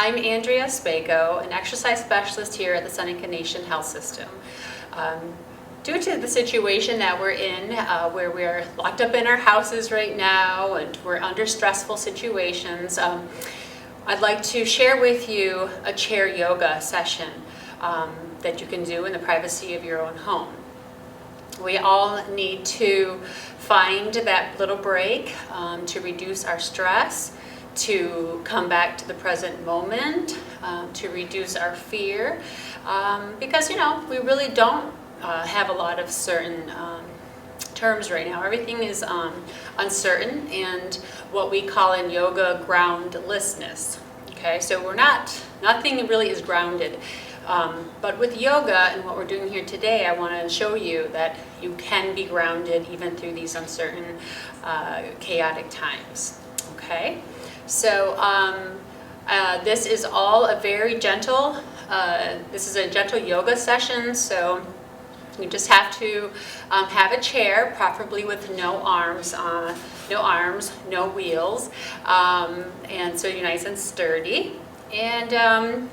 I'm Andrea Spako, an exercise specialist here at the Seneca Nation Health System. Due to the situation that we're in, where we're locked up in our houses right now and we're under stressful situations, I'd like to share with you a chair yoga session that you can do in the privacy of your own home. We all need to find that little break to reduce our stress, to come back to the present moment, to reduce our fear, because we really don't have a lot of certain terms right now. Everything is uncertain and what we call in yoga groundlessness. Okay, so nothing really is grounded. But with yoga and what we're doing here today, I want to show you that you can be grounded even through these uncertain, chaotic times. Okay, so this is all a very gentle, this is a gentle yoga session, so you just have to have a chair, preferably with no arms, no wheels, and so you're nice and sturdy. And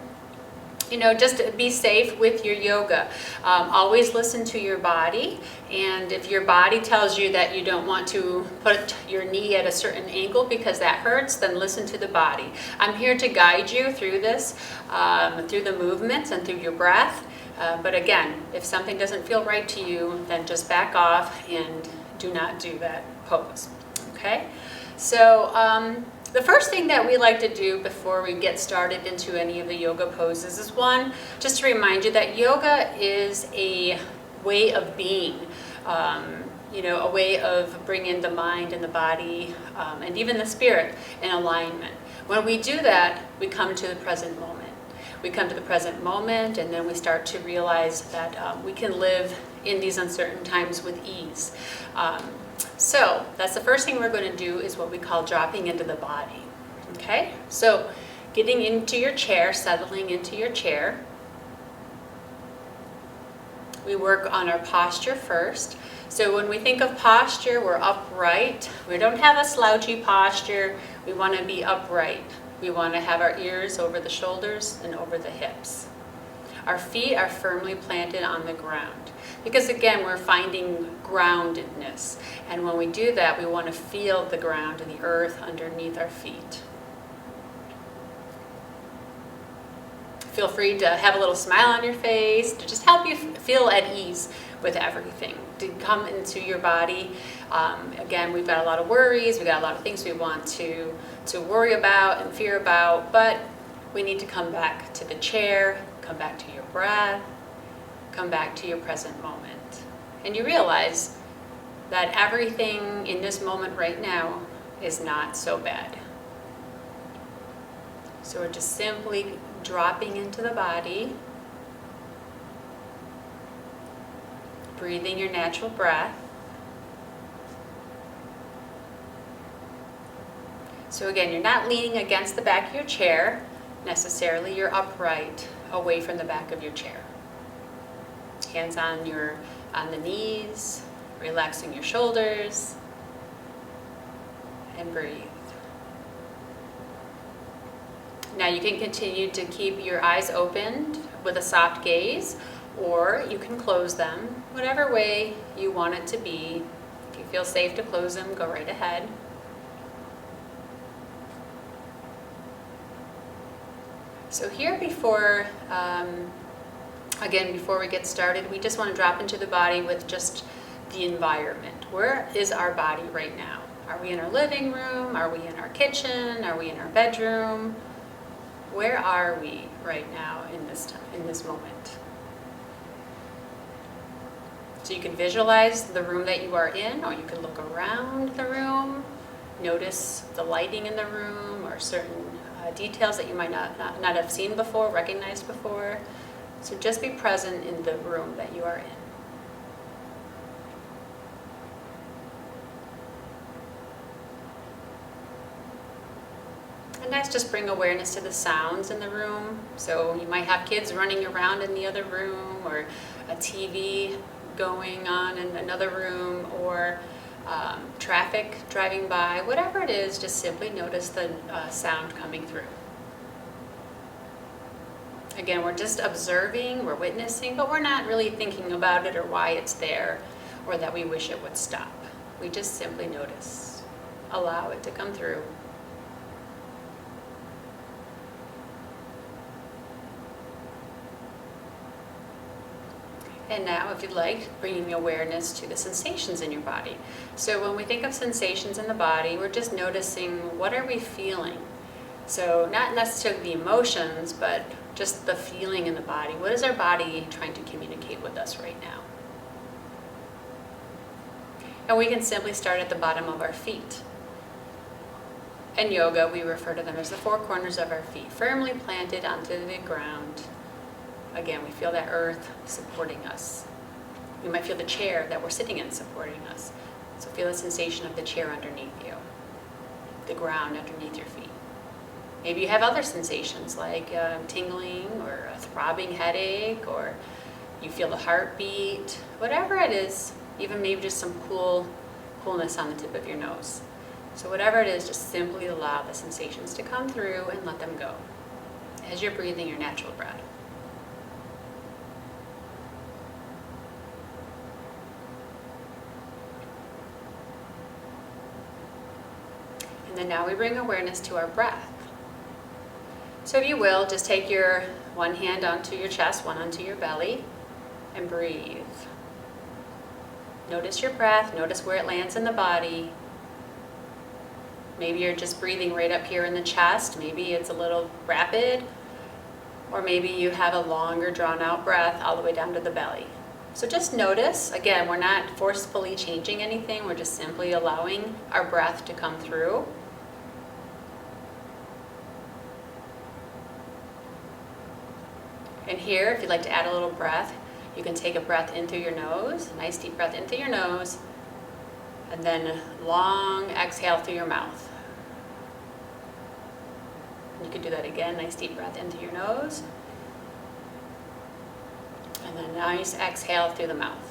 just be safe with your yoga. Always listen to your body, and if your body tells you that you don't want to put your knee at a certain angle because that hurts, then listen to the body. I'm here to guide you through this, through the movements and through your breath. But again, if something doesn't feel right to you, then just back off and do not do that pose. Okay? So, the first thing that we like to do before we get started into any of the yoga poses is just to remind you that yoga is a way of being, a way of bringing the mind and the body and even the spirit in alignment. When we do that, we come to the present moment. We come to the present moment, and then we start to realize that we can live in these uncertain times with ease. So that's the first thing we're going to do, is what we call dropping into the body. Okay, so getting into your chair, settling into your chair. We work on our posture first. So when we think of posture, we're upright. We don't have a slouchy posture. We want to be upright. We want to have our ears over the shoulders and over the hips. Our feet are firmly planted on the ground, because again, we're finding groundedness. And when we do that, we want to feel the ground and the earth underneath our feet. Feel free to have a little smile on your face to just help you feel at ease with everything, to come into your body. Again, we've got a lot of worries, we've got a lot of things we want to worry about and fear about, but we need to come back to the chair, come back to your breath, come back to your present moment. And you realize that everything in this moment right now is not so bad. So we're just simply dropping into the body, breathing your natural breath. So again, you're not leaning against the back of your chair necessarily, you're upright, away from the back of your chair. Hands on the knees, relaxing your shoulders, and breathe. Now you can continue to keep your eyes open with a soft gaze, or you can close them, whatever way you want it to be. If you feel safe to close them, go right ahead. So here before we get started, we just want to drop into the body with just the environment. Where is our body right now? Are we in our living room? Are we in our kitchen? Are we in our bedroom? Where are we right now in this moment? So you can visualize the room that you are in, or you can look around the room, notice the lighting in the room, or certain details that you might not have seen before, recognized before. So just be present in the room that you are in. And let's just bring awareness to the sounds in the room. So you might have kids running around in the other room, or a TV going on in another room, or traffic driving by. Whatever it is, just simply notice the sound coming through. Again, we're just observing, we're witnessing, but we're not really thinking about it or why it's there or that we wish it would stop. We just simply notice, allow it to come through. And now, if you'd like, bringing awareness to the sensations in your body. So when we think of sensations in the body, we're just noticing, what are we feeling? So not necessarily the emotions, but just the feeling in the body. What is our body trying to communicate with us right now? And we can simply start at the bottom of our feet. In yoga, we refer to them as the four corners of our feet, firmly planted onto the ground. Again, we feel that earth supporting us. You might feel the chair that we're sitting in supporting us. So feel the sensation of the chair underneath you, the ground underneath your feet. Maybe you have other sensations like tingling or a throbbing headache, or you feel the heartbeat, whatever it is, even maybe just some coolness on the tip of your nose. So whatever it is, just simply allow the sensations to come through and let them go as you're breathing your natural breath. And then now we bring awareness to our breath. So if you will, just take your one hand onto your chest, one onto your belly, and breathe. Notice your breath, notice where it lands in the body. Maybe you're just breathing right up here in the chest, maybe it's a little rapid, or maybe you have a longer drawn out breath all the way down to the belly. So just notice, again, we're not forcefully changing anything, we're just simply allowing our breath to come through. And here, if you'd like to add a little breath, you can take a breath in through your nose, a nice deep breath in through your nose, and then long exhale through your mouth. You can do that again, nice deep breath in through your nose, and then nice exhale through the mouth.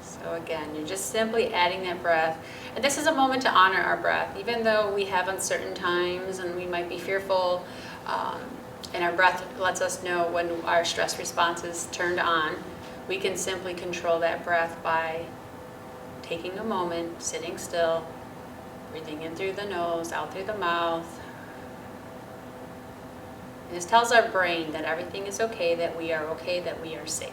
So again, you're just simply adding that breath. And this is a moment to honor our breath. Even though we have uncertain times and we might be fearful, and our breath lets us know when our stress response is turned on, we can simply control that breath by taking a moment, sitting still, breathing in through the nose, out through the mouth. And this tells our brain that everything is okay, that we are safe.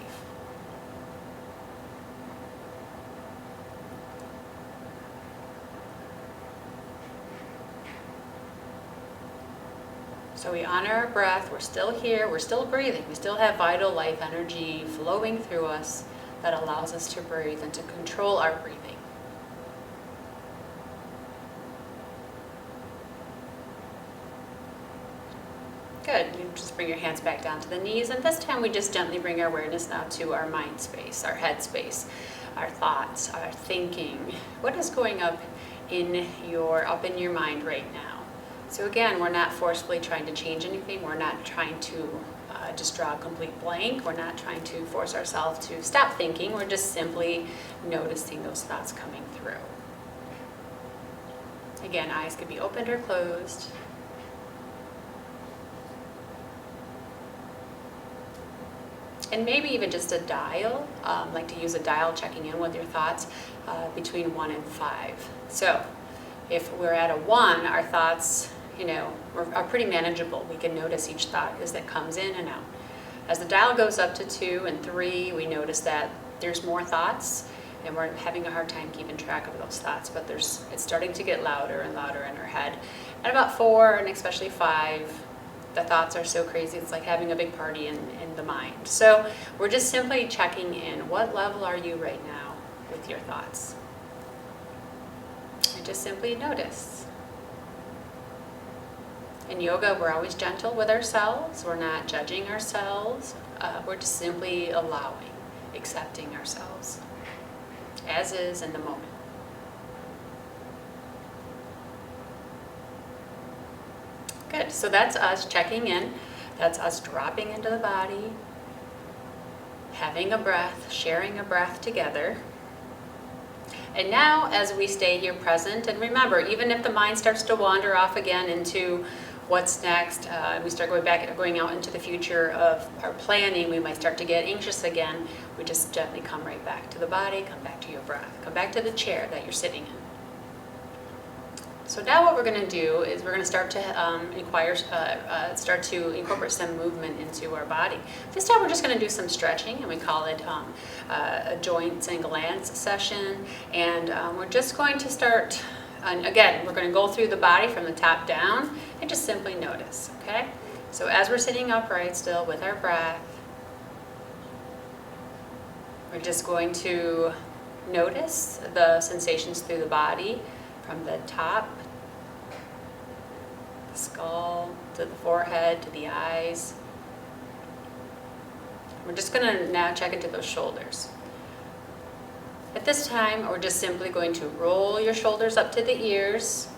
So we honor our breath, we're still here, we're still breathing, we still have vital life energy flowing through us that allows us to breathe and to control our breathing. Good, you just bring your hands back down to the knees, and this time we just gently bring our awareness now to our mind space, our head space, our thoughts, our thinking. What is going up in your mind right now? So again, we're not forcefully trying to change anything. We're not trying to just draw a complete blank. We're not trying to force ourselves to stop thinking. We're just simply noticing those thoughts coming through. Again, eyes could be opened or closed. And maybe even just a dial, like to use a dial checking in with your thoughts between 1 and 5. So if we're at a 1, our thoughts, are pretty manageable. We can notice each thought as that comes in and out. As the dial goes up to 2 and 3, we notice that there's more thoughts, and we're having a hard time keeping track of those thoughts, but it's starting to get louder and louder in our head. At about 4, and especially 5, the thoughts are so crazy, it's like having a big party in the mind. So we're just simply checking in. What level are you right now with your thoughts? And just simply notice. In yoga, we're always gentle with ourselves. We're not judging ourselves. We're just simply allowing, accepting ourselves as is in the moment. Good, so that's us checking in. That's us dropping into the body, having a breath, sharing a breath together. And now, as we stay here present, and remember, even if the mind starts to wander off again into what's next, we start going out into the future of our planning, we might start to get anxious again. We just gently come right back to the body, come back to your breath, come back to the chair that you're sitting in. So now what we're going to do is we're going to start to incorporate some movement into our body. This time we're just going to do some stretching, and we call it a joints and glands session. And we're just going to start, and again, we're going to go through the body from the top down and just simply notice, okay? So as we're sitting upright still with our breath, we're just going to notice the sensations through the body, from the top, the skull, to the forehead, to the eyes. We're just going to now check into those shoulders. At this time, we're just simply going to roll your shoulders up to the ears,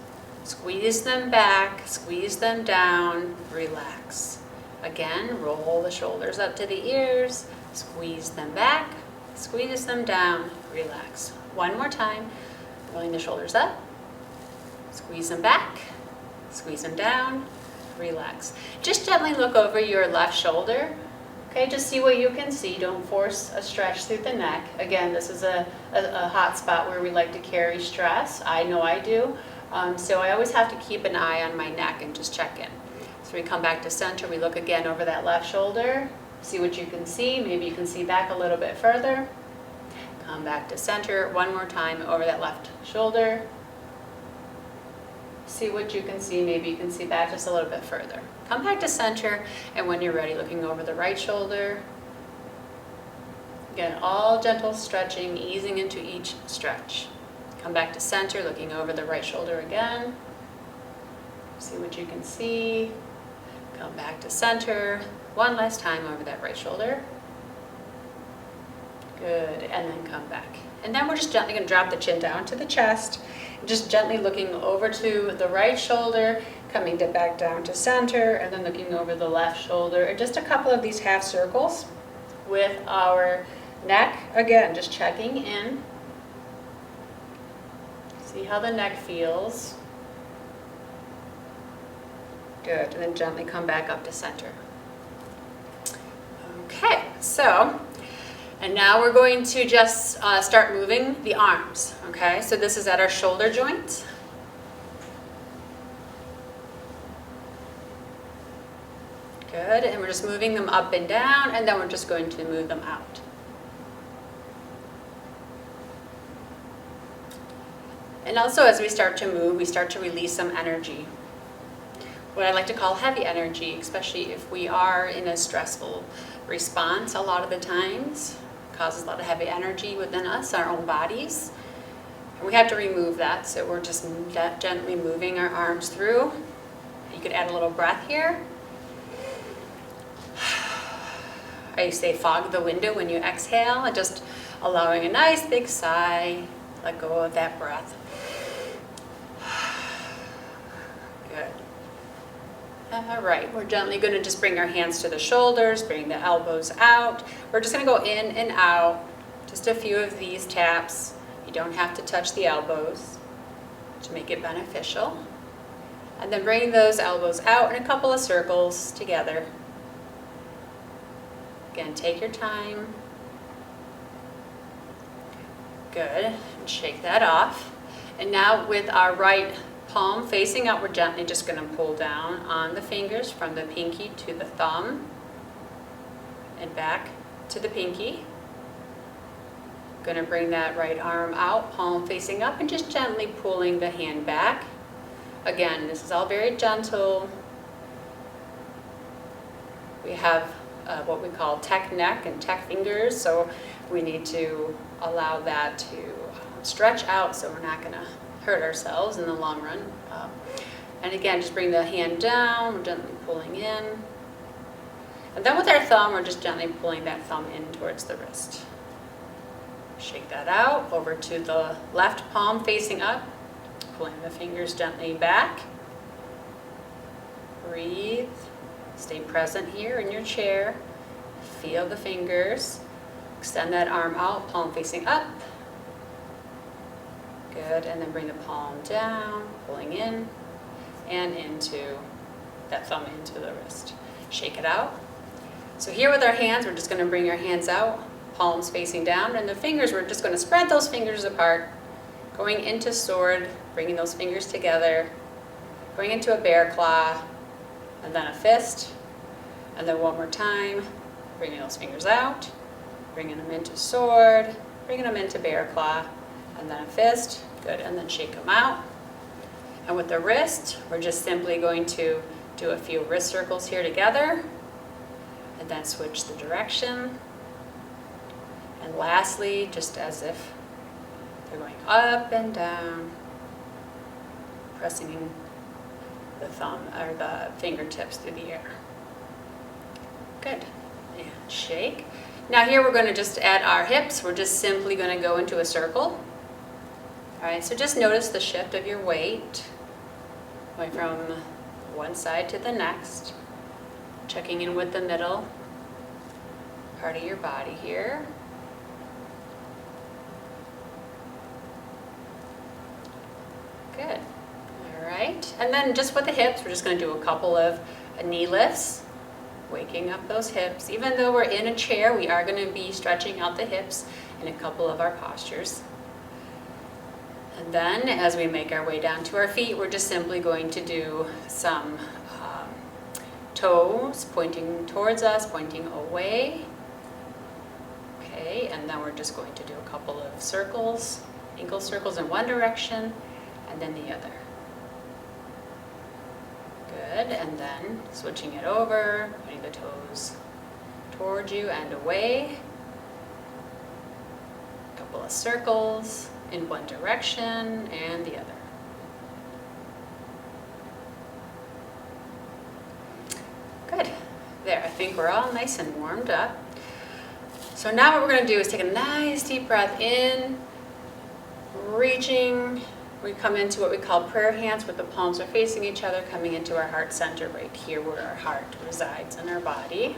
squeeze them back, squeeze them down, relax. Again, roll the shoulders up to the ears, squeeze them back, squeeze them down, relax. One more time, rolling the shoulders up, squeeze them back, squeeze them down, relax. Just gently look over your left shoulder. Okay, just see what you can see. Don't force a stretch through the neck. Again, this is a hot spot where we like to carry stress. I know I do. So I always have to keep an eye on my neck and just check in. So we come back to center. We look again over that left shoulder. See what you can see. Maybe you can see back a little bit further. Come back to center one more time over that left shoulder. See what you can see. Maybe you can see back just a little bit further. Come back to center, and when you're ready, looking over the right shoulder. Again, all gentle stretching, easing into each stretch. Come back to center, looking over the right shoulder again. See what you can see. Come back to center. One last time over that right shoulder. Good, and then come back. And then we're just gently going to drop the chin down to the chest. Just gently looking over to the right shoulder, coming back down to center, and then looking over the left shoulder. And just a couple of these half circles with our neck. Again, just checking in. See how the neck feels. Good, and then gently come back up to center. Okay, so, and now we're going to just start moving the arms, okay? So this is at our shoulder joint. Good, and we're just moving them up and down, and then we're just going to move them out. And also as we start to move, we start to release some energy. What I like to call heavy energy, especially if we are in a stressful response a lot of the times. Causes a lot of heavy energy within us, our own bodies. And we have to remove that, so we're just gently moving our arms through. You could add a little breath here. I say fog the window when you exhale, and just allowing a nice big sigh. Let go of that breath. Good. All right, we're gently going to just bring our hands to the shoulders, bring the elbows out. We're just going to go in and out, just a few of these taps. You don't have to touch the elbows to make it beneficial. And then bring those elbows out in a couple of circles together. Again, take your time. Good, and shake that off. And now with our right palm facing up, we're gently just going to pull down on the fingers from the pinky to the thumb and back to the pinky. Going to bring that right arm out, palm facing up, and just gently pulling the hand back. Again, this is all very gentle. We have what we call tech neck and tech fingers, so we need to allow that to stretch out so we're not going to hurt ourselves in the long run. And again, just bring the hand down, we're gently pulling in. And then with our thumb, we're just gently pulling that thumb in towards the wrist. Shake that out, over to the left palm facing up, pulling the fingers gently back. Breathe, stay present here in your chair. Feel the fingers. Extend that arm out, palm facing up. Good, and then bring the palm down, pulling in and into that thumb into the wrist. Shake it out. So here with our hands, we're just going to bring our hands out, palms facing down, and the fingers, we're just going to spread those fingers apart, going into sword, bringing those fingers together, going into a bear claw, and then a fist, and then one more time, bringing those fingers out, bringing them into sword, bringing them into bear claw, and then a fist. Good, and then shake them out. And with the wrist, we're just simply going to do a few wrist circles here together, and then switch the direction. And lastly, just as if they're going up and down, pressing the thumb or the fingertips through the air. Good, and shake. Now here we're going to just add our hips. We're just simply going to go into a circle. All right, so just notice the shift of your weight, going from one side to the next, checking in with the middle part of your body here. Good. All right, and then just with the hips, we're just going to do a couple of knee lifts, waking up those hips. Even though we're in a chair, we are going to be stretching out the hips in a couple of our postures. And then as we make our way down to our feet, we're just simply going to do some toes pointing towards us, pointing away. Okay, and then we're just going to do a couple of circles, ankle circles in one direction and then the other. Good, and then switching it over, putting the toes towards you and away. A couple of circles in one direction and the other. Good. There, I think we're all nice and warmed up. So now what we're going to do is take a nice deep breath in, reaching. We come into what we call prayer hands, where the palms are facing each other, coming into our heart center right here where our heart resides in our body.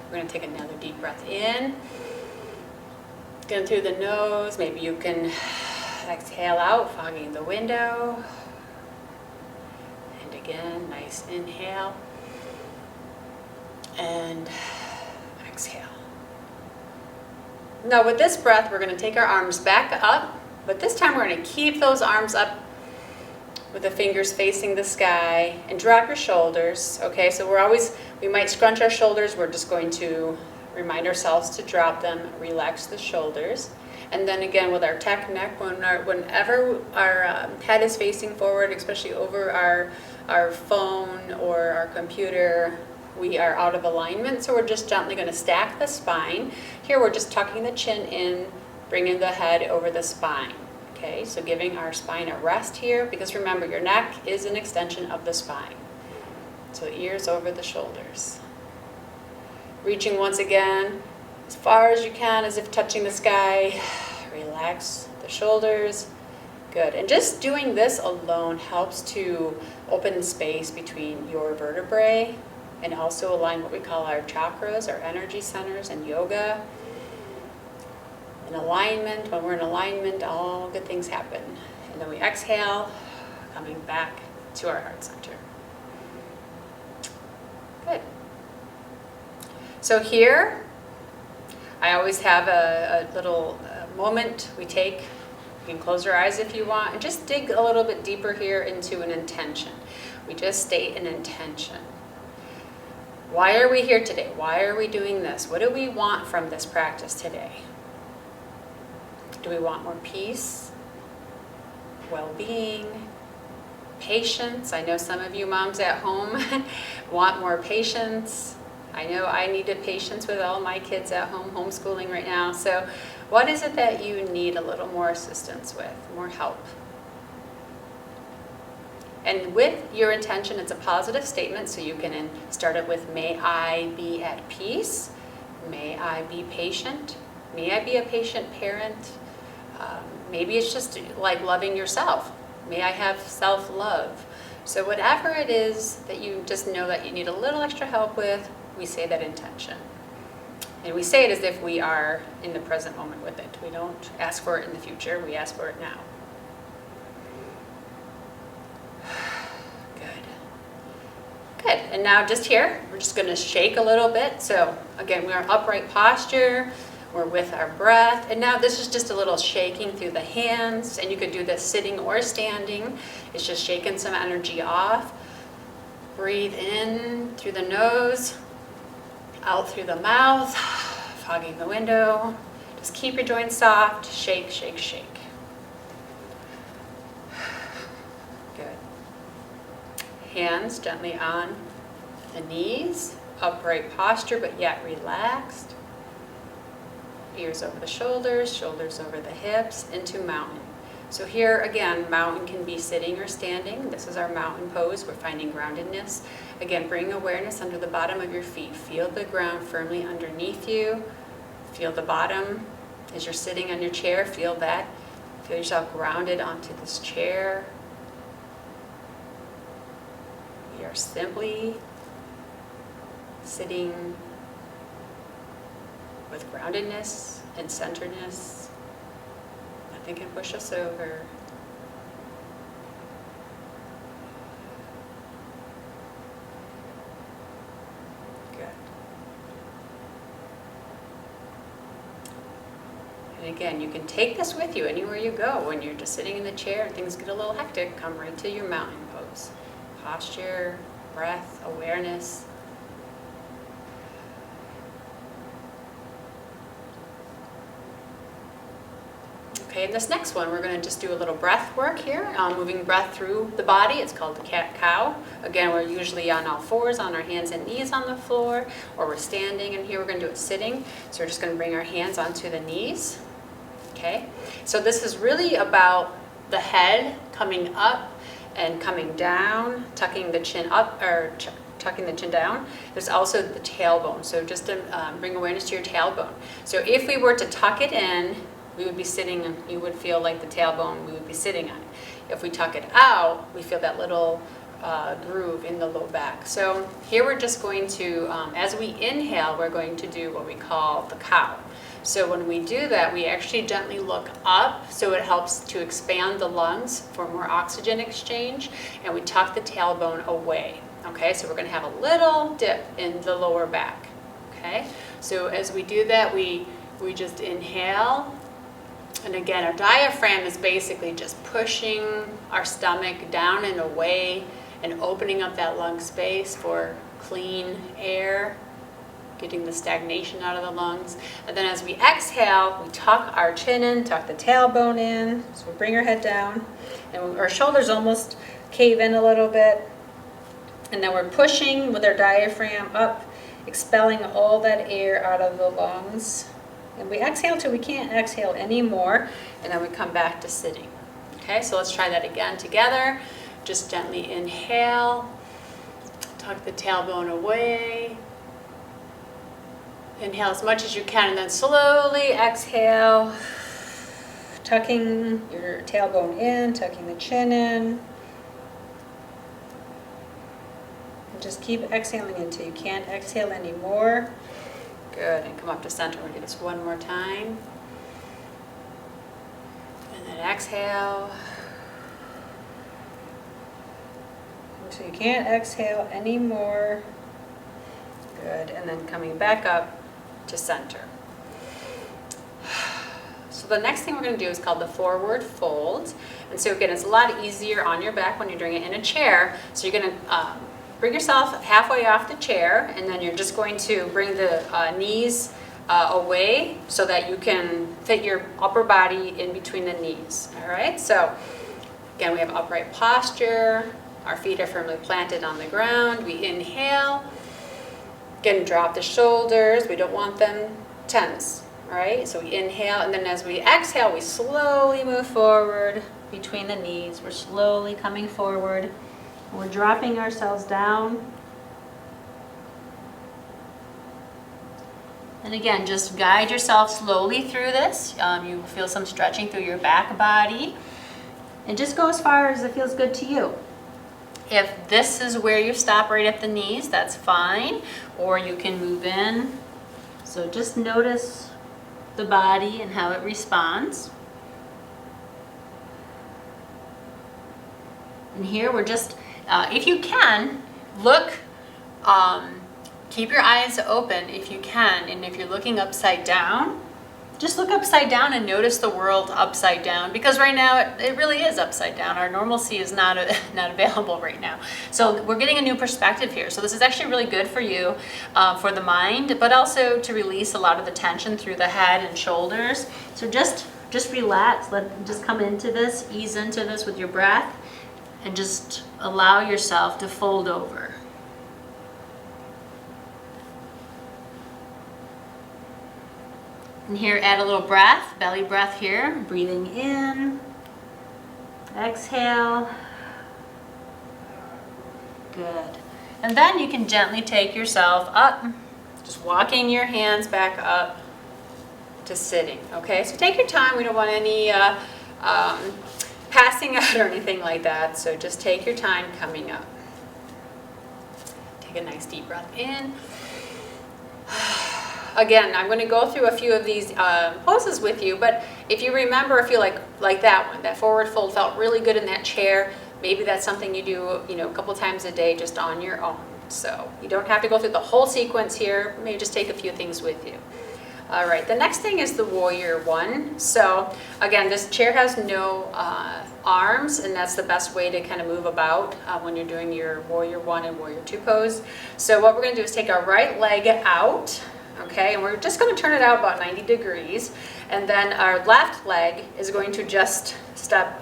We're going to take another deep breath in. In through the nose, maybe you can exhale out, fogging the window. And again, nice inhale. And exhale. Now with this breath, we're going to take our arms back up, but this time we're going to keep those arms up with the fingers facing the sky and drop your shoulders. Okay, so we might scrunch our shoulders. We're just going to remind ourselves to drop them, relax the shoulders. And then again with our tech neck, whenever our head is facing forward, especially over our phone or our computer, we are out of alignment. So we're just gently going to stack the spine. Here we're just tucking the chin in, bringing the head over the spine. Okay, so giving our spine a rest here, because remember, your neck is an extension of the spine. So ears over the shoulders. Reaching once again as far as you can, as if touching the sky. Relax the shoulders. Good. And just doing this alone helps to open space between your vertebrae and also align what we call our chakras, our energy centers in yoga. In alignment, when we're in alignment, all good things happen. And then we exhale, coming back to our heart center. Good. So here, I always have a little moment we take. You can close your eyes if you want, and just dig a little bit deeper here into an intention. We just state an intention. Why are we here today? Why are we doing this? What do we want from this practice today? Do we want more peace, well-being, patience? I know some of you moms at home want more patience. I know I needed patience with all my kids at home, homeschooling right now. So what is it that you need a little more assistance with, more help? And with your intention, it's a positive statement, so you can start it with, may I be at peace, may I be patient, may I be a patient parent. Maybe it's just like loving yourself. May I have self-love. So whatever it is that you just know that you need a little extra help with, we say that intention. And we say it as if we are in the present moment with it. We don't ask for it in the future, we ask for it now. Good, and now just here, we're just gonna shake a little bit. So again, we're in upright posture, we're with our breath, and now this is just a little shaking through the hands, and you could do this sitting or standing. It's just shaking some energy off. Breathe in through the nose, out through the mouth, fogging the window. Just keep your joints soft, shake, shake, shake. Hands gently on the knees, upright posture, but yet relaxed. Ears over the shoulders, shoulders over the hips, into mountain. So here again, mountain can be sitting or standing. This is our mountain pose. We're finding groundedness. Again, bring awareness under the bottom of your feet. Feel the ground firmly underneath you. Feel the bottom as you're sitting on your chair. Feel that. Feel yourself grounded onto this chair. We are simply sitting with groundedness and centeredness. Nothing can push us over. Good. And again, you can take this with you anywhere you go. When you're just sitting in the chair and things get a little hectic, come right to your mountain pose. Posture, breath, awareness. Okay, and this next one, we're going to just do a little breath work here, moving breath through the body. It's called the cat-cow. Again, we're usually on all fours, on our hands and knees on the floor, or we're standing, and here we're going to do it sitting. So we're just going to bring our hands onto the knees. Okay, so this is really about the head coming up and coming down, tucking the chin up, or tucking the chin down. There's also the tailbone, so just to bring awareness to your tailbone. So if we were to tuck it in, we would be sitting, and you would feel like the tailbone we would be sitting on. If we tuck it out, we feel that little groove in the low back. So here we're just going to, as we inhale, we're going to do what we call the cow. So when we do that, we actually gently look up, so it helps to expand the lungs for more oxygen exchange, and we tuck the tailbone away. Okay, so we're going to have a little dip in the lower back. Okay, so as we do that, we just inhale, and again, our diaphragm is basically just pushing our stomach down and away and opening up that lung space for clean air, getting the stagnation out of the lungs. And then as we exhale, we tuck our chin in, tuck the tailbone in. So we bring our head down, and our shoulders almost cave in a little bit. And then we're pushing with our diaphragm up, expelling all that air out of the lungs. And we exhale till we can't exhale anymore, and then we come back to sitting. Okay, so let's try that again together. Just gently inhale, tuck the tailbone away. Inhale as much as you can, and then slowly exhale, tucking your tailbone in, tucking the chin in. And just keep exhaling until you can't exhale anymore. Good, and come up to center. We'll do this one more time. And then exhale. Until you can't exhale anymore. Good, and then coming back up to center. So the next thing we're going to do is called the forward fold. And so again, it's a lot easier on your back when you're doing it in a chair. So you're going to bring yourself halfway off the chair, and then you're just going to bring the knees away so that you can fit your upper body in between the knees. All right, so again, we have upright posture. Our feet are firmly planted on the ground. We inhale. Again, drop the shoulders. We don't want them tense. All right, so we inhale, and then as we exhale, we slowly move forward between the knees. We're slowly coming forward. We're dropping ourselves down. And again, just guide yourself slowly through this. You feel some stretching through your back body. And just go as far as it feels good to you. If this is where you stop right at the knees, that's fine. Or you can move in So just notice the body and how it responds. And here we're just, if you can, look, keep your eyes open if you can, and if you're looking upside down, just look upside down and notice the world upside down, because right now it really is upside down. Our normalcy is not available right now. So we're getting a new perspective here. So this is actually really good for you, for the mind, but also to release a lot of the tension through the head and shoulders. So just relax, just come into this, ease into this with your breath, and just allow yourself to fold over. And here, add a little breath, belly breath here. Breathing in, exhale. Good. And then you can gently take yourself up, just walking your hands back up to sitting, okay? So take your time. We don't want any passing out or anything like that. So just take your time coming up. Take a nice deep breath in. Again, I'm going to go through a few of these poses with you, but if you remember, if you like that one, that forward fold felt really good in that chair, maybe that's something you do, a couple times a day just on your own. So you don't have to go through the whole sequence here. Maybe just take a few things with you. All right, the next thing is the warrior one. So again, this chair has no arms, and that's the best way to kind of move about when you're doing your warrior one and warrior two pose. So what we're going to do is take our right leg out. Okay, and we're just going to turn it out about 90 degrees, and then our left leg is going to just step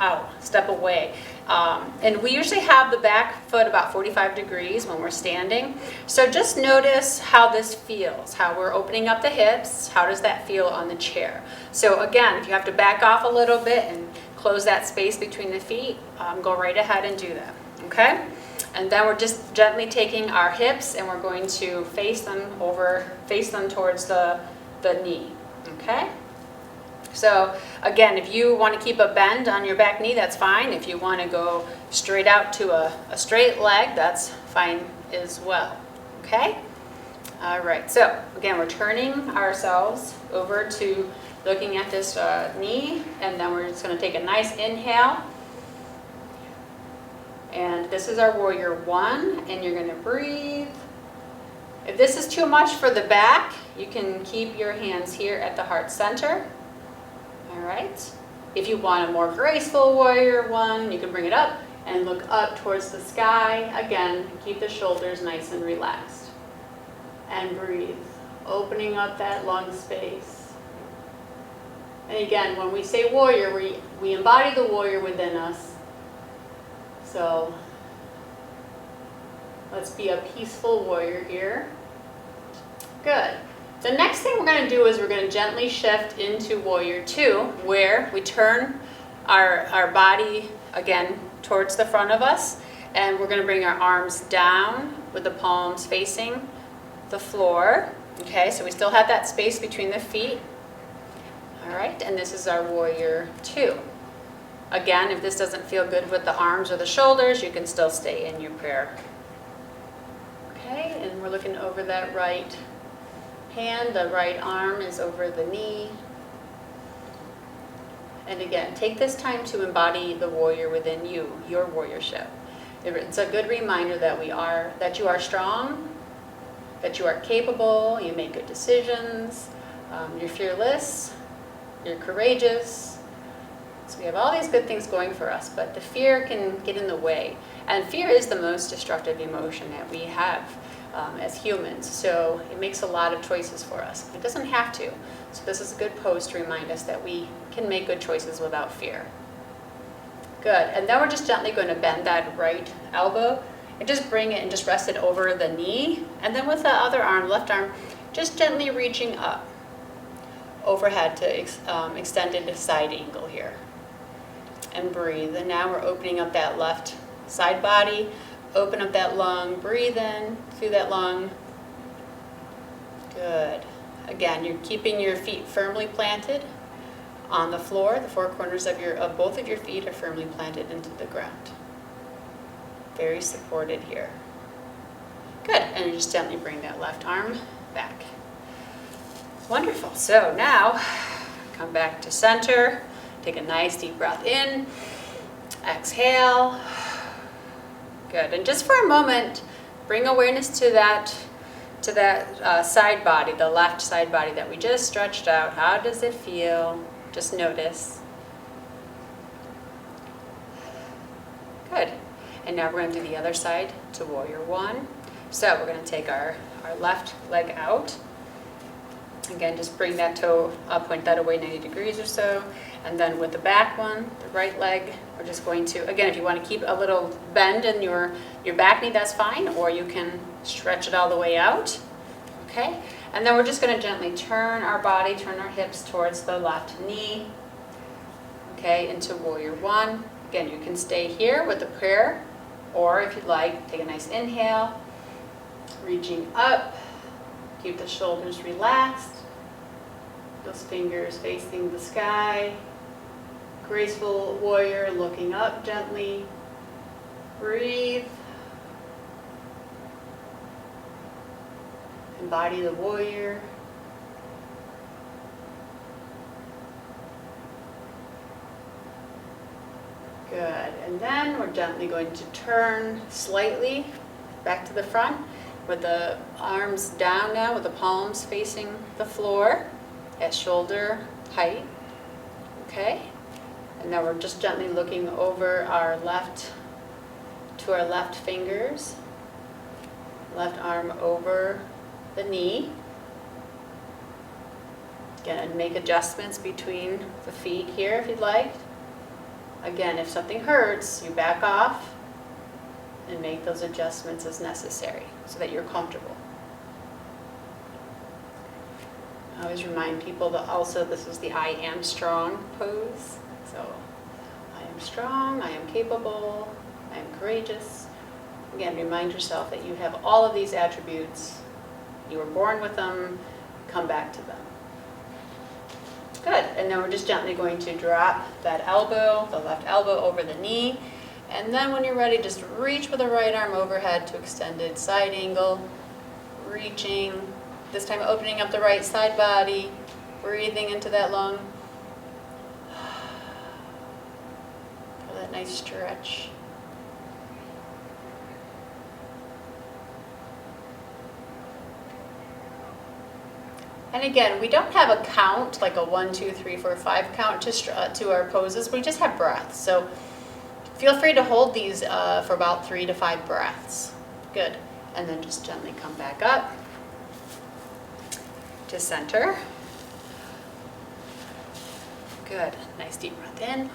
away. And we usually have the back foot about 45 degrees when we're standing. So just notice how this feels, how we're opening up the hips. How does that feel on the chair? So again, if you have to back off a little bit and close that space between the feet, go right ahead and do that, okay? And then we're just gently taking our hips and we're going to face them towards the knee, okay? So again, if you want to keep a bend on your back knee, that's fine. If you want to go straight out to a straight leg, that's fine as well, okay? All right, so again, we're turning ourselves over to looking at this knee, and then we're just going to take a nice inhale. And this is our warrior one, and you're going to breathe. If this is too much for the back, you can keep your hands here at the heart center. All right. If you want a more graceful warrior one, you can bring it up and look up towards the sky. Again, keep the shoulders nice and relaxed. And breathe, opening up that lung space. And again, when we say warrior, we embody the warrior within us. So let's be a peaceful warrior here. Good. The next thing we're going to do is we're going to gently shift into warrior two, where we turn our body again towards the front of us, and we're going to bring our arms down with the palms facing the floor. Okay, so we still have that space between the feet. All right, and this is our warrior two. Again, if this doesn't feel good with the arms or the shoulders, you can still stay in your prayer. Okay, and we're looking over that right hand. The right arm is over the knee. And again, take this time to embody the warrior within you, your warriorship. It's a good reminder that you are strong, that you are capable, you make good decisions, you're fearless, you're courageous. So we have all these good things going for us, but the fear can get in the way. And fear is the most destructive emotion that we have as humans. So it makes a lot of choices for us. It doesn't have to. So this is a good pose to remind us that we can make good choices without fear. Good. And then we're just gently going to bend that right elbow and just bring it and just rest it over the knee. And then with the other arm, left arm, just gently reaching up overhead to extended side angle here. And breathe. And now we're opening up that left side body. Open up that lung. Breathe in through that lung. Good. Again, you're keeping your feet firmly planted on the floor. The four corners of both of your feet are firmly planted into the ground. Very supported here. Good. And just gently bring that left arm back. Wonderful. So now come back to center. Take a nice deep breath in. Exhale. Good. And just for a moment, bring awareness to that side body, the left side body that we just stretched out. How does it feel? Just notice. Good. And now we're going to do the other side to warrior one. So we're going to take our left leg out. Again, just bring that toe up, point that away 90 degrees or so. And then with the back one, the right leg, we're just going to, again, if you want to keep a little bend in your back knee, that's fine. Or you can stretch it all the way out. Okay? And then we're just going to gently turn our body, turn our hips towards the left knee. Okay, into warrior one. Again, you can stay here with the prayer. Or if you'd like, take a nice inhale. Reaching up. Keep the shoulders relaxed. Those fingers facing the sky. Graceful warrior looking up gently. Breathe. Embody the warrior. Good. And then we're gently going to turn slightly back to the front with the arms down now, with the palms facing the floor at shoulder height. Okay? And now we're just gently looking over our left fingers. Left arm over the knee. Again, make adjustments between the feet here if you'd like. Again, if something hurts, you back off and make those adjustments as necessary so that you're comfortable. I always remind people that also this is the I am strong pose. So, I am strong, I am capable, I am courageous. Again, remind yourself that you have all of these attributes. You were born with them, come back to them. Good, and then we're just gently going to drop that elbow, the left elbow over the knee. And then when you're ready, just reach with the right arm overhead to extended side angle. Reaching, this time opening up the right side body, breathing into that lung. Feel that nice stretch. And again, we don't have a count, like a 1, 2, 3, 4, 5 count to our poses. We just have breaths. So feel free to hold these for about 3 to 5 breaths. Good. And then just gently come back up to center. Good. Nice deep breath in.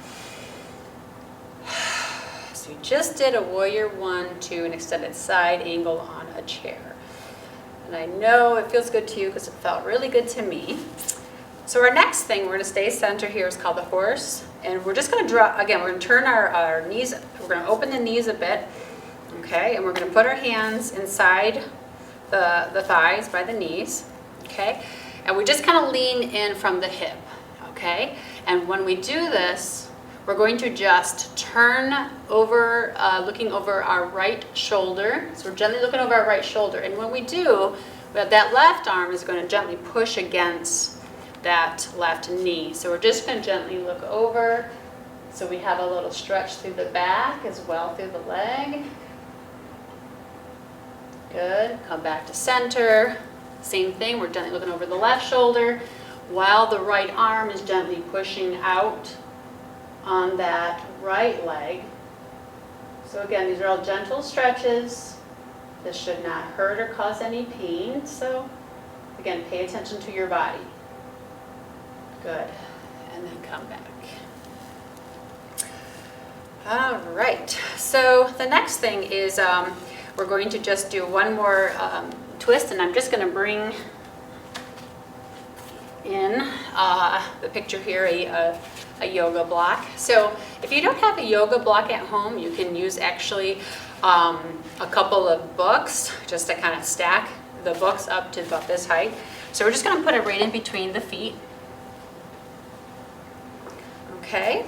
So you just did a warrior 1, 2, an extended side angle on a chair. And I know it feels good to you because it felt really good to me. So our next thing, we're going to stay center here, is called the horse. And we're just going to drop, again, we're going to turn our knees, we're going to open the knees a bit. Okay, and we're going to put our hands inside the thighs by the knees. Okay, and we just kind of lean in from the hip. Okay, and when we do this, we're going to just turn over, looking over our right shoulder. So we're gently looking over our right shoulder. And when we do, that left arm is going to gently push against that left knee. So we're just going to gently look over. So we have a little stretch through the back as well through the leg. Good. Come back to center. Same thing. We're gently looking over the left shoulder while the right arm is gently pushing out on that right leg. So again, these are all gentle stretches. This should not hurt or cause any pain. So again, pay attention to your body. Good. And then come back. All right. So the next thing is we're going to just do one more twist, and I'm just going to bring in the picture here, a yoga block. So if you don't have a yoga block at home, you can use actually a couple of books just to kind of stack the books up to about this height. So we're just going to put it right in between the feet. Okay.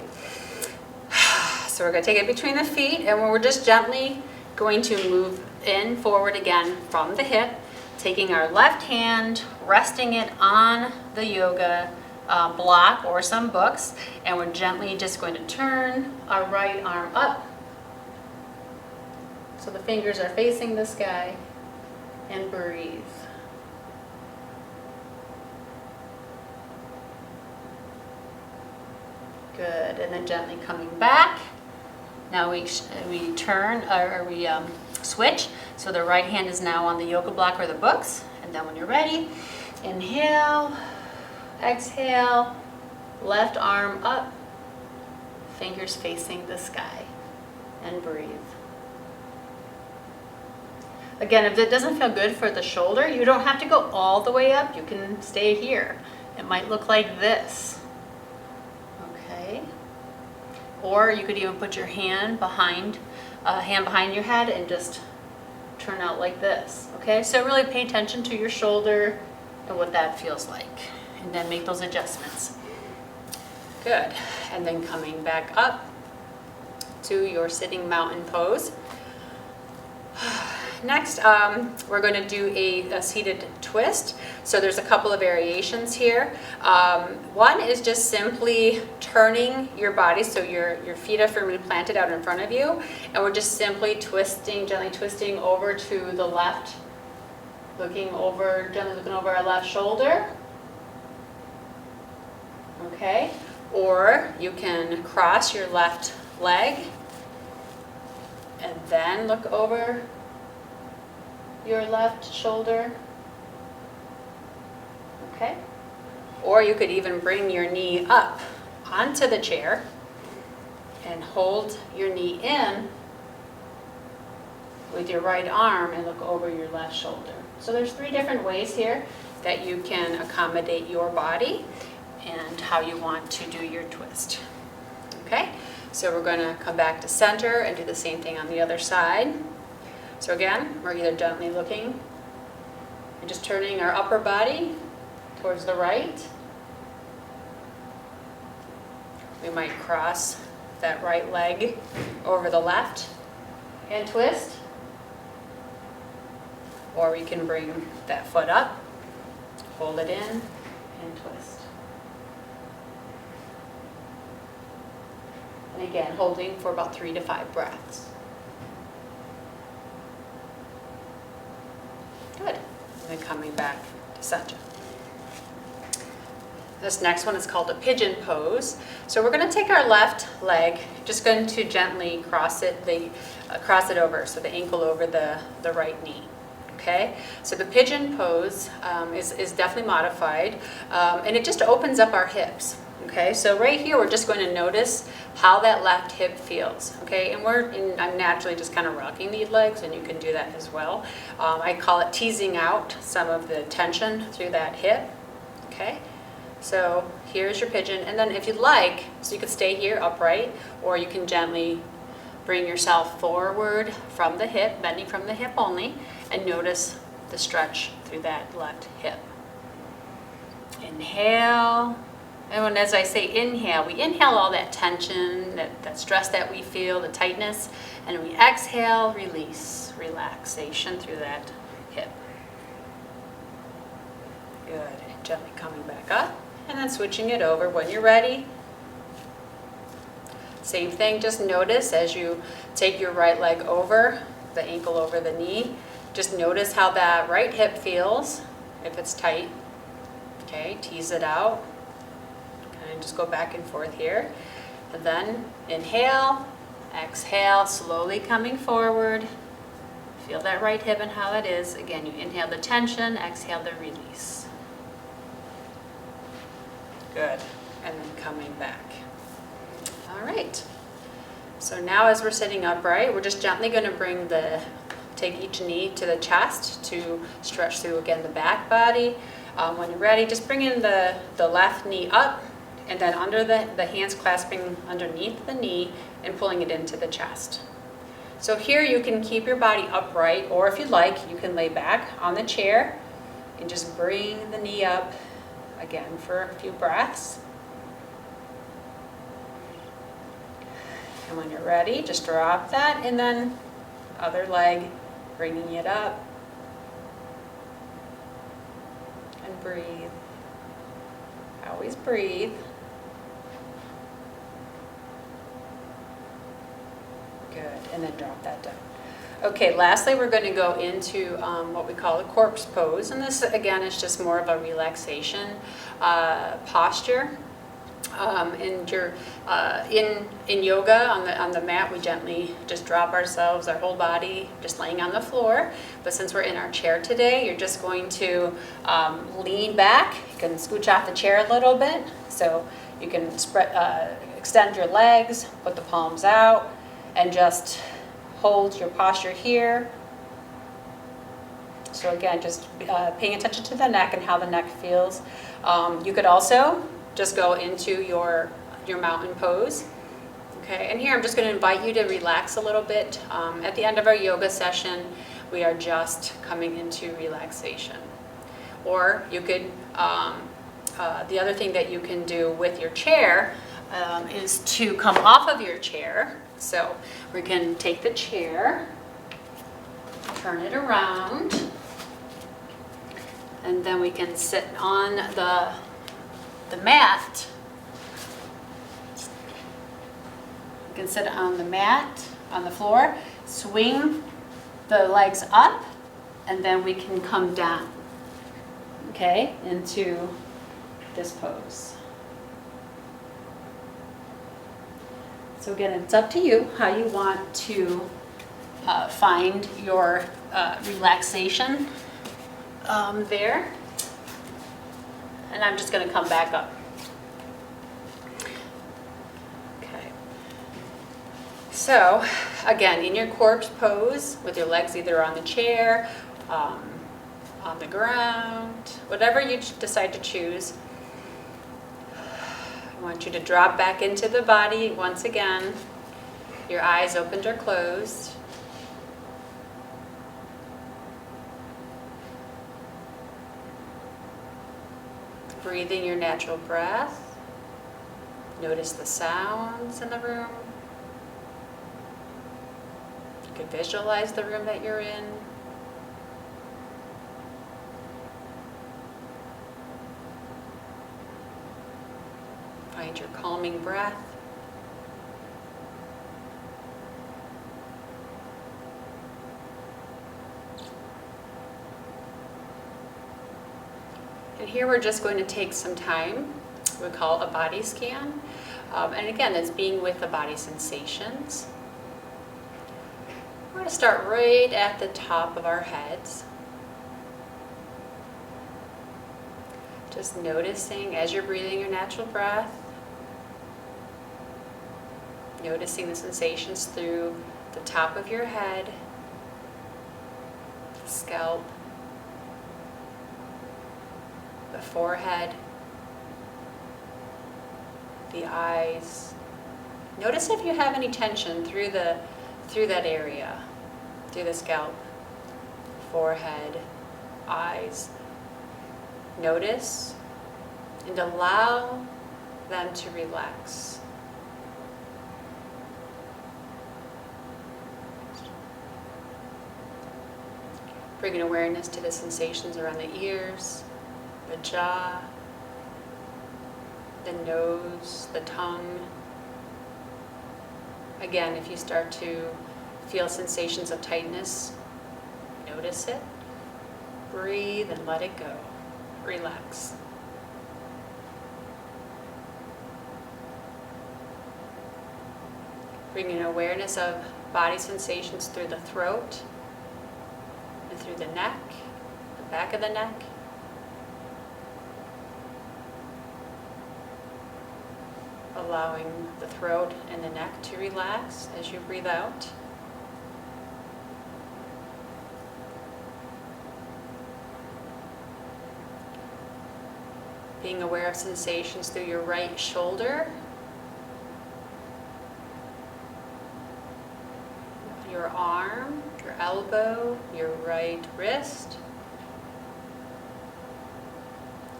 So we're going to take it between the feet, and we're just gently going to move in forward again from the hip. taking our left hand, resting it on the yoga block or some books, and we're gently just going to turn our right arm up so the fingers are facing the sky, and breathe. Good, and then gently coming back. Now we turn, or we switch. So the right hand is now on the yoga block or the books. And then when you're ready, inhale, exhale, left arm up, fingers facing the sky, and breathe. Again, if it doesn't feel good for the shoulder, you don't have to go all the way up. You can stay here. It might look like this. Okay. Or you could even put your hand behind your head and just turn out like this. Okay, so really pay attention to your shoulder and what that feels like, and then make those adjustments. Good, and then coming back up to your sitting mountain pose. Next, we're going to do a seated twist. So there's a couple of variations here. One is just simply turning your body so your feet are firmly planted out in front of you, and we're just simply twisting, gently twisting over to the left, gently looking over our left shoulder. Okay, or you can cross your left leg and then look over your left shoulder. Okay, or you could even bring your knee up onto the chair and hold your knee in with your right arm and look over your left shoulder. So there's 3 different ways here that you can accommodate your body and how you want to do your twist. Okay, so we're going to come back to center and do the same thing on the other side. So again, we're either gently looking and just turning our upper body towards the right. We might cross that right leg over the left and twist. Or we can bring that foot up, hold it in, and twist. And again, holding for about 3 to 5 breaths. Good. And then coming back to center. This next one is called a pigeon pose. So we're going to take our left leg, just going to gently cross it over, so the ankle over the right knee. Okay, so the pigeon pose is definitely modified, and it just opens up our hips. Okay, so right here we're just going to notice how that left hip feels. Okay, and I'm naturally just kind of rocking the legs, and you can do that as well. I call it teasing out some of the tension through that hip. Okay, so here's your pigeon, and then if you'd like, so you could stay here upright, or you can gently bring yourself forward from the hip, bending from the hip only, and notice the stretch through that left hip. Inhale. And as I say inhale, we inhale all that tension, that stress that we feel, the tightness, and we exhale, release, relaxation through that hip. Good. And gently coming back up, and then switching it over when you're ready. Same thing, just notice as you take your right leg over, the ankle over the knee, just notice how that right hip feels, if it's tight. Okay, tease it out. And just go back and forth here. And then inhale, exhale, slowly coming forward. Feel that right hip and how it is. Again, you inhale the tension, exhale the release. Good. And then coming back. All right. So now as we're sitting upright, we're just gently going to take each knee to the chest to stretch through again the back body. When you're ready, just bring in the left knee up, and then under the hands clasping underneath the knee and pulling it into the chest. So here you can keep your body upright, or if you'd like, you can lay back on the chair and just bring the knee up again for a few breaths. And when you're ready, just drop that, and then other leg, bringing it up. breathe. Always breathe. Good, and then drop that down. Okay, lastly, we're going to go into what we call a corpse pose, and this again is just more of a relaxation posture. In yoga on the mat, we gently just drop ourselves, our whole body, just laying on the floor. But since we're in our chair today, you're just going to lean back. You can scooch off the chair a little bit, so you can extend your legs, put the palms out, and just hold your posture here. So again, just paying attention to the neck and how the neck feels. You could also just go into your mountain pose. Okay, and here I'm just going to invite you to relax a little bit. At the end of our yoga session, we are just coming into relaxation. Or you could, the other thing that you can do with your chair is to come off of your chair. So we can take the chair, turn it around, and then we can sit on the mat. You can sit on the mat, on the floor, swing the legs up, and then we can come down, okay, into this pose. So again, it's up to you how you want to find your relaxation there. And I'm just going to come back up. Okay. So again, in your corpse pose, with your legs either on the chair, on the ground, whatever you decide to choose, I want you to drop back into the body once again. Your eyes opened or closed. Breathing your natural breath. Notice the sounds in the room. You can visualize the room that you're in. Find your calming breath. And here we're just going to take some time, we call a body scan. And again, that's being with the body sensations. We're going to start right at the top of our heads. Just noticing as you're breathing your natural breath, noticing the sensations through the top of your head, the scalp, the forehead, the eyes. Notice if you have any tension through that area, through the scalp, forehead, eyes. Notice and allow them to relax. Bring an awareness to the sensations around the ears, the jaw, the nose, the tongue. Again, if you start to feel sensations of tightness, notice it, breathe and let it go. Relax. Bring an awareness of body sensations through the throat and through the neck, the back of the neck. Allowing the throat and the neck to relax as you breathe out. Being aware of sensations through your right shoulder, your arm, your elbow, your right wrist.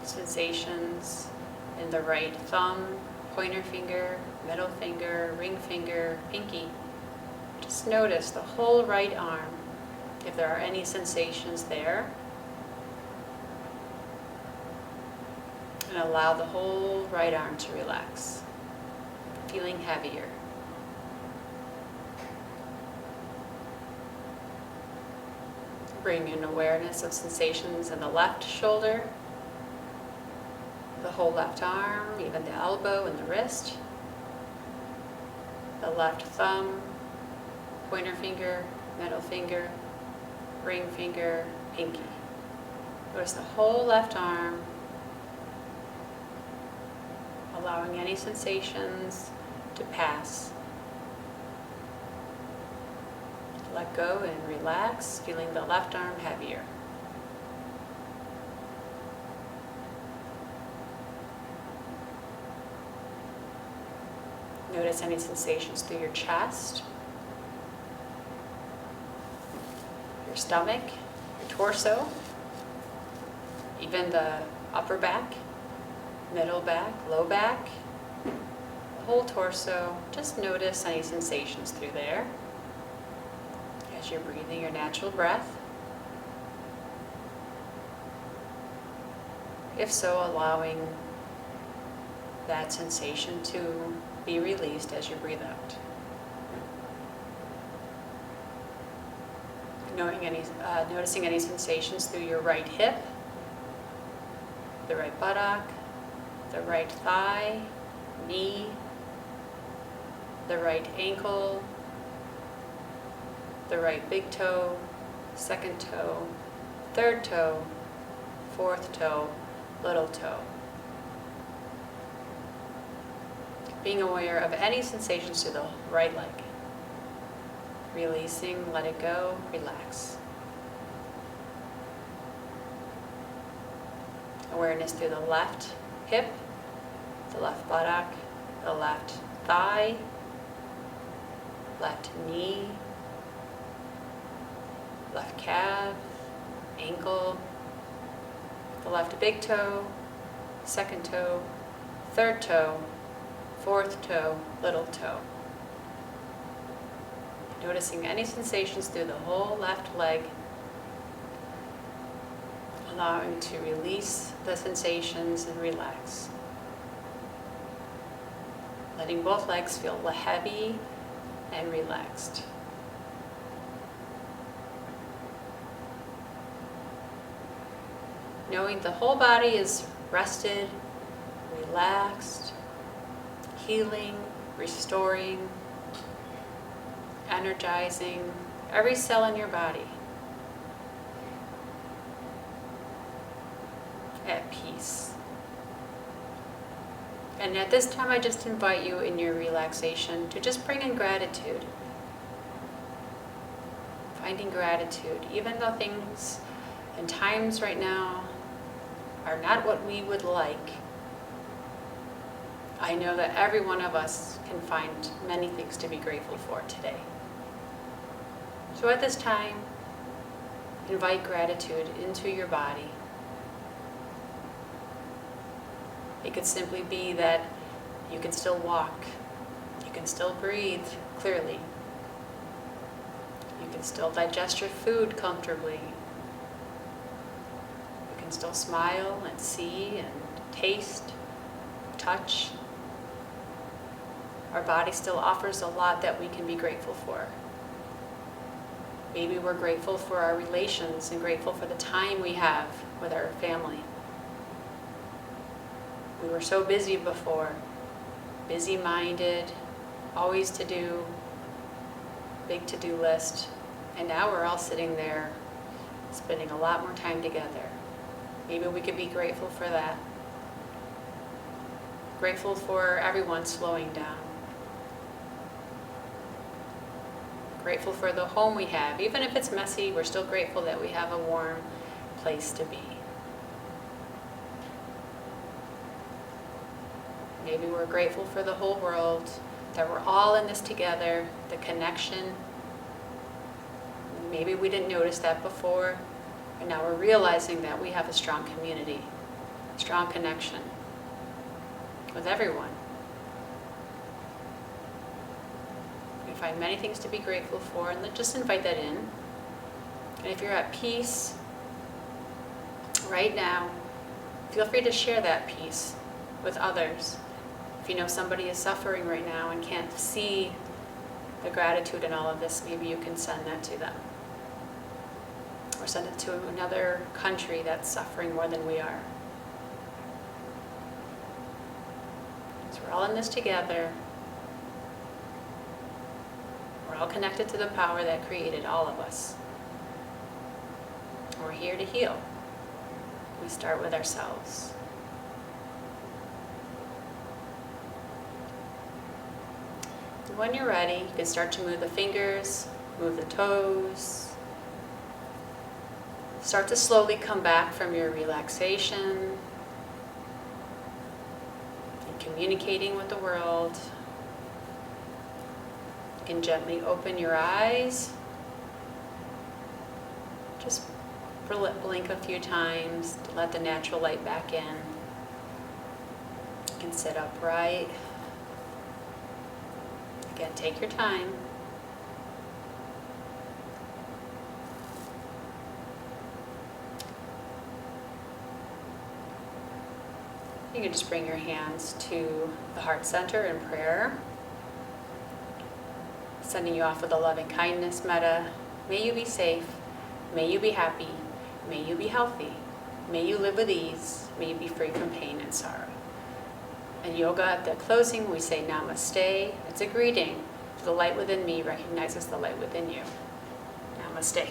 Sensations in the right thumb, pointer finger, middle finger, ring finger, pinky. Just notice the whole right arm, if there are any sensations there. And allow the whole right arm to relax, feeling heavier. Bring in awareness of sensations in the left shoulder, the whole left arm, even the elbow and the wrist, the left thumb, pointer finger, middle finger, ring finger, pinky. Notice the whole left arm, allowing any sensations to pass. Let go and relax, feeling the left arm heavier. Notice any sensations through your chest, your stomach, your torso, even the upper back, middle back, low back, the whole torso. Just notice any sensations through there as you're breathing your natural breath. If so, allowing that sensation to be released as you breathe out. Noticing any sensations through your right hip, the right buttock, the right thigh, knee, the right ankle, the right big toe, second toe, third toe, fourth toe, little toe. Being aware of any sensations to the right leg. Releasing, let it go, relax. Awareness through the left hip, the left buttock, the left thigh, left knee, left calf, ankle, the left big toe, second toe, third toe, fourth toe, little toe. Noticing any sensations through the whole left leg, allowing to release the sensations and relax. Letting both legs feel heavy and relaxed. Knowing the whole body is rested, relaxed, healing, restoring, energizing every cell in your body. At peace. And at this time, I just invite you in your relaxation to just bring in gratitude. Finding gratitude, even though things and times right now are not what we would like. I know that every one of us can find many things to be grateful for today. So at this time, invite gratitude into your body. It could simply be that you can still walk, you can still breathe clearly, you can still digest your food comfortably, you can still smile and see and taste, touch. Our body still offers a lot that we can be grateful for. Maybe we're grateful for our relations and grateful for the time we have with our family. We were so busy before, busy-minded, always to do, big to-do list, and now we're all sitting there spending a lot more time together. Maybe we could be grateful for that. Grateful for everyone slowing down. Grateful for the home we have. Even if it's messy, we're still grateful that we have a warm place to be. Maybe we're grateful for the whole world, that we're all in this together, the connection. Maybe we didn't notice that before, but now we're realizing that we have a strong community, strong connection with everyone. We find many things to be grateful for, and just invite that in. And if you're at peace right now, feel free to share that peace with others. If you know somebody is suffering right now and can't see the gratitude in all of this, maybe you can send that to them. Or send it to another country that's suffering more than we are. So we're all in this together. We're all connected to the power that created all of us. We're here to heal. We start with ourselves. And when you're ready, you can start to move the fingers, move the toes. Start to slowly come back from your relaxation and communicating with the world. You can gently open your eyes. Just blink a few times to let the natural light back in. You can sit upright. Again, take your time. You can just bring your hands to the heart center in prayer. Sending you off with a loving kindness metta. May you be safe. May you be happy. May you be healthy. May you live with ease. May you be free from pain and sorrow. In yoga, at the closing, we say namaste. It's a greeting. The light within me recognizes the light within you. Namaste.